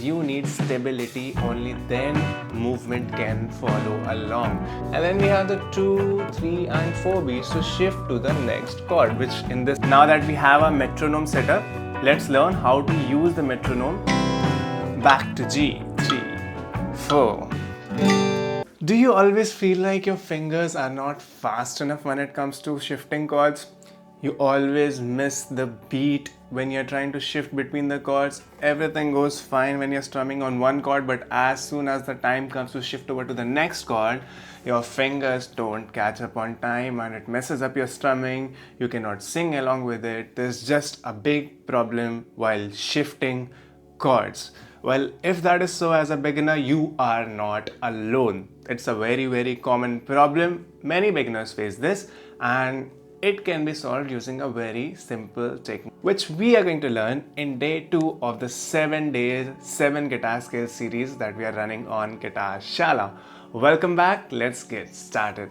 you need stability, only then movement can follow along. And then we have the 2, 3 and 4 beats to shift to the next chord, which in this, now that we have our metronome set up, let's learn how to use the metronome. Back to G, 3, 4. Do you always feel like your fingers are not fast enough when it comes to shifting chords? You always miss the beat when you're trying to shift between the chords. Everything goes fine when you're strumming on one chord, but as soon as the time comes to shift over to the next chord, your fingers don't catch up on time and it messes up your strumming. You cannot sing along with it. There's just a big problem while shifting chords. Well, if that is so, as a beginner, you are not alone. It's a very common problem. Many beginners face this, and it can be solved using a very simple technique, which we are going to learn in day 2 of the 7 days, 7 guitar skills series that we are running on Guitar Shala. Welcome back, let's get started.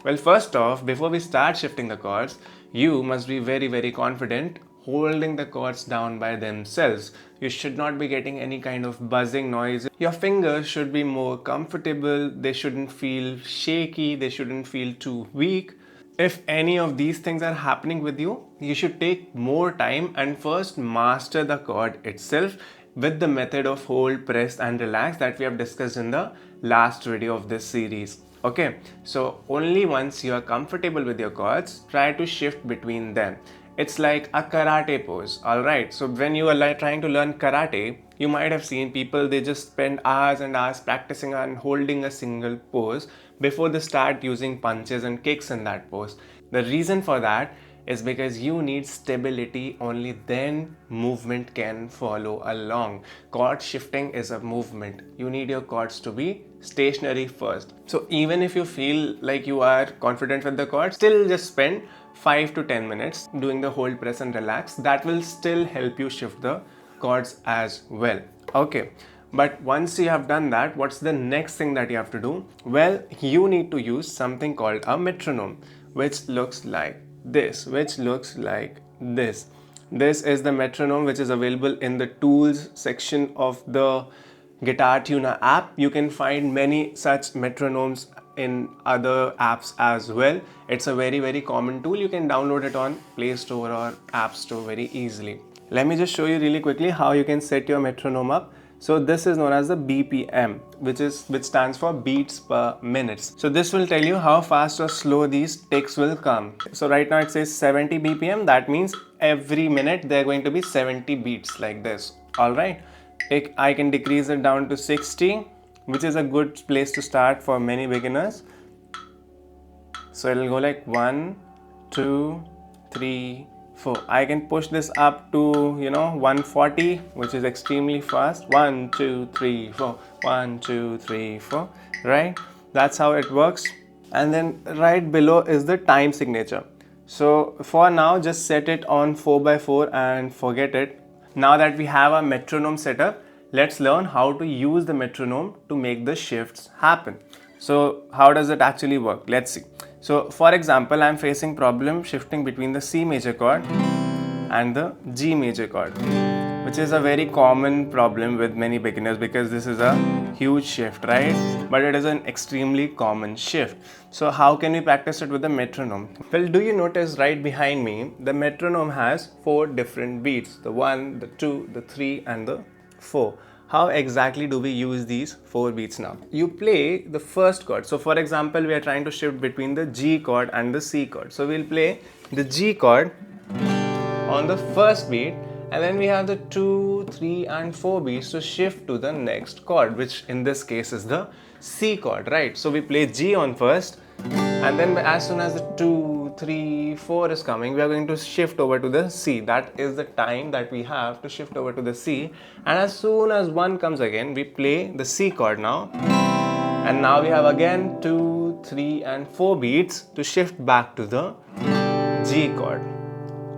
Well, first off, before we start shifting the chords, you must be very confident holding the chords down by themselves. You should not be getting any kind of buzzing noise. Your fingers should be more comfortable. They shouldn't feel shaky. They shouldn't feel too weak. If any of these things are happening with you, you should take more time and first master the chord itself with the method of hold, press and relax that we have discussed in the last video of this series. Okay, so only once you are comfortable with your chords, try to shift between them. It's like a karate pose, alright? So when you are trying to learn karate, you might have seen people, they just spend hours and hours practicing and holding a single pose before they start using punches and kicks in that pose. The reason for that is because you need stability, only then movement can follow along. Chord shifting is a movement. You need your chords to be stationary first. So even if you feel like you are confident with the chords, still just spend 5 to 10 minutes doing the hold, press and relax. That will still help you shift the chords as well. Okay, but once you have done that, what's the next thing that you have to do? Well, you need to use something called a metronome, which looks like this. This is the metronome, which is available in the tools section of the Guitar Tuner app. You can find many such metronomes in other apps as well. It's a very common tool. You can download it on Play Store or App Store very easily. Let me just show you really quickly how you can set your metronome up. So this is known as the BPM, which stands for beats per minute. So this will tell you how fast or slow these ticks will come. So right now it says 70 BPM. That means every minute there are going to be 70 beats like this. All right. I can decrease it down to 60, which is a good place to start for many beginners. So it'll go like 1, 2, 3, 4. I can push this up to 140, which is extremely fast. 1, 2, 3, 4. 1, 2, 3, 4. Right? That's how it works. And then right below is the time signature. So for now, just set it on 4x4 and forget it. Now that we have our metronome set up, let's learn how to use the metronome to make the shifts happen. So how does it actually work? Let's see. So for example, I'm facing problem shifting between the C major chord and the G major chord, which is a very common problem with many beginners because this is a huge shift, right? But it is an extremely common shift. So how can we practice it with the metronome? Well, do you notice right behind me, the metronome has 4 different beats, the 1, the 2, the 3 and the 4. How exactly do we use these 4 beats now? You play the first chord. So for example, we are trying to shift between the G chord and the C chord. So we'll play the G chord on the first beat, and then we have the 2, 3 and 4 beats to shift to the next chord, which in this case is the C chord, right? So we play G on first, and then as soon as the 2, 3, 4 is coming, we are going to shift over to the C. That is the time that we have to shift over to the C. And as soon as 1 comes again, we play the C chord now. And now we have again 2, 3 and 4 beats to shift back to the G chord.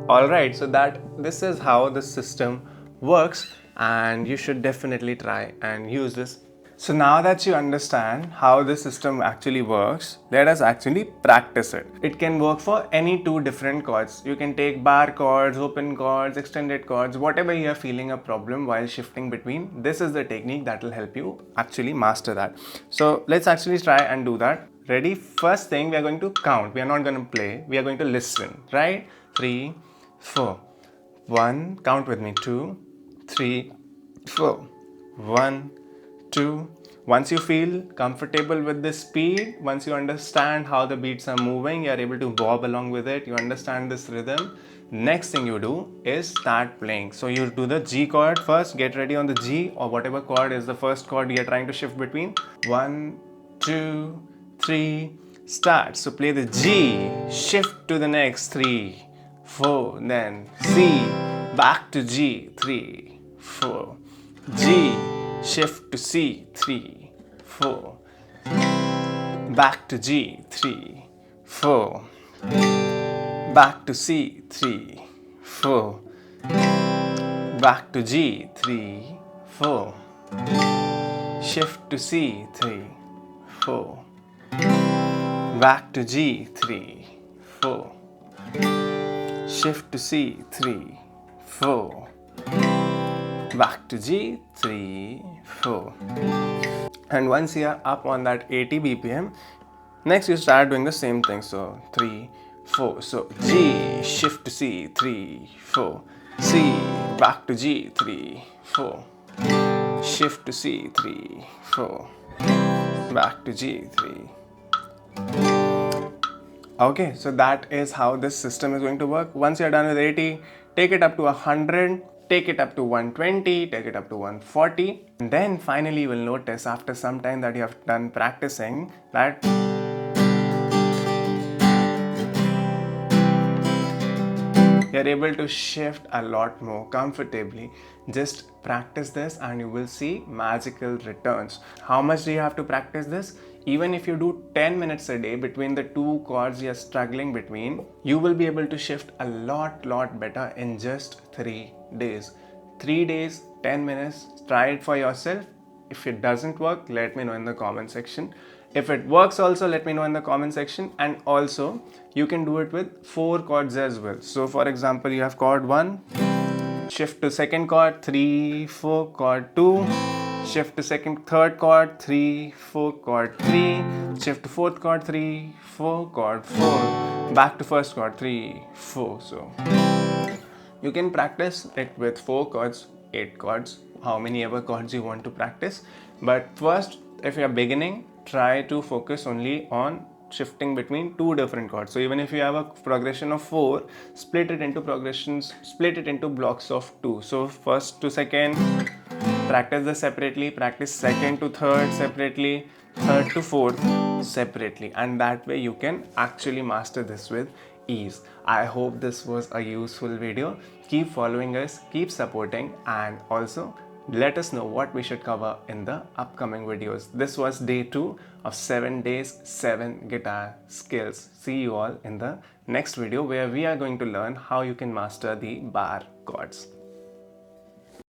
Alright, so this is how the system works, and you should definitely try and use this. So now that you understand how this system actually works, let us actually practice it. It can work for any two different chords. You can take bar chords, open chords, extended chords, whatever you are feeling a problem while shifting between. This is the technique that will help you actually master that. So let's actually try and do that. Ready? First thing, we are going to count. We are not going to play. We are going to listen, right? 3, 4. 1, count with me. 2, 3, 4. 1, 2. Once you feel comfortable with this speed, once you understand how the beats are moving, you are able to bob along with it, you understand this rhythm, next thing you do is start playing. So you do the G chord first, get ready on the G or whatever chord is the first chord you're trying to shift between. 1, 2, 3, start. So play the G, shift to the next 3, 4, then C, back to G, 3, 4, G, shift to C, 3, 4, back to G, 3, 4, back to C, 3, 4, back to G, 3, 4, shift to C, 3, 4, back to G, 3, 4, shift to C, 3, 4, back to G, 3, 4. And once you are up on that 80 BPM, next you start doing the same thing. So 3, 4. So G, shift to C, 3, 4. C, back to G, 3, 4. Shift to C, 3, 4. Back to G, 3. Okay, so that is how this system is going to work. Once you're done with 80, take it up to 100, take it up to 120, take it up to 140. And then finally you will notice after some time that you have done practicing that you're able to shift a lot more comfortably. Just practice this and you will see magical returns. How much do you have to practice this? Even if you do 10 minutes a day between the two chords you're struggling between, you will be able to shift a lot better in just 3 days. 3 days, 10 minutes, try it for yourself. If it doesn't work, let me know in the comment section. If it works also, let me know in the comment section. And also, you can do it with 4 chords as well. So for example, you have chord 1, shift to second chord, 3, 4, chord 2, shift to third chord, 3, 4, chord 3, shift to fourth chord, 3, 4, chord 4, back to first chord, 3, 4. So you can practice it with 4 chords, 8 chords, how many ever chords you want to practice. But first, if you are beginning, try to focus only on shifting between 2 different chords. So even if you have a progression of 4, split it into blocks of 2. So first to second, practice this separately, practice second to third separately, third to fourth separately, and that way you can actually master this with ease. I hope this was a useful video. Keep following us, keep supporting, and also let us know what we should cover in the upcoming videos. This was day 2 of 7 days, 7 guitar skills. See you all in the next video where we are going to learn how you can master the bar chords.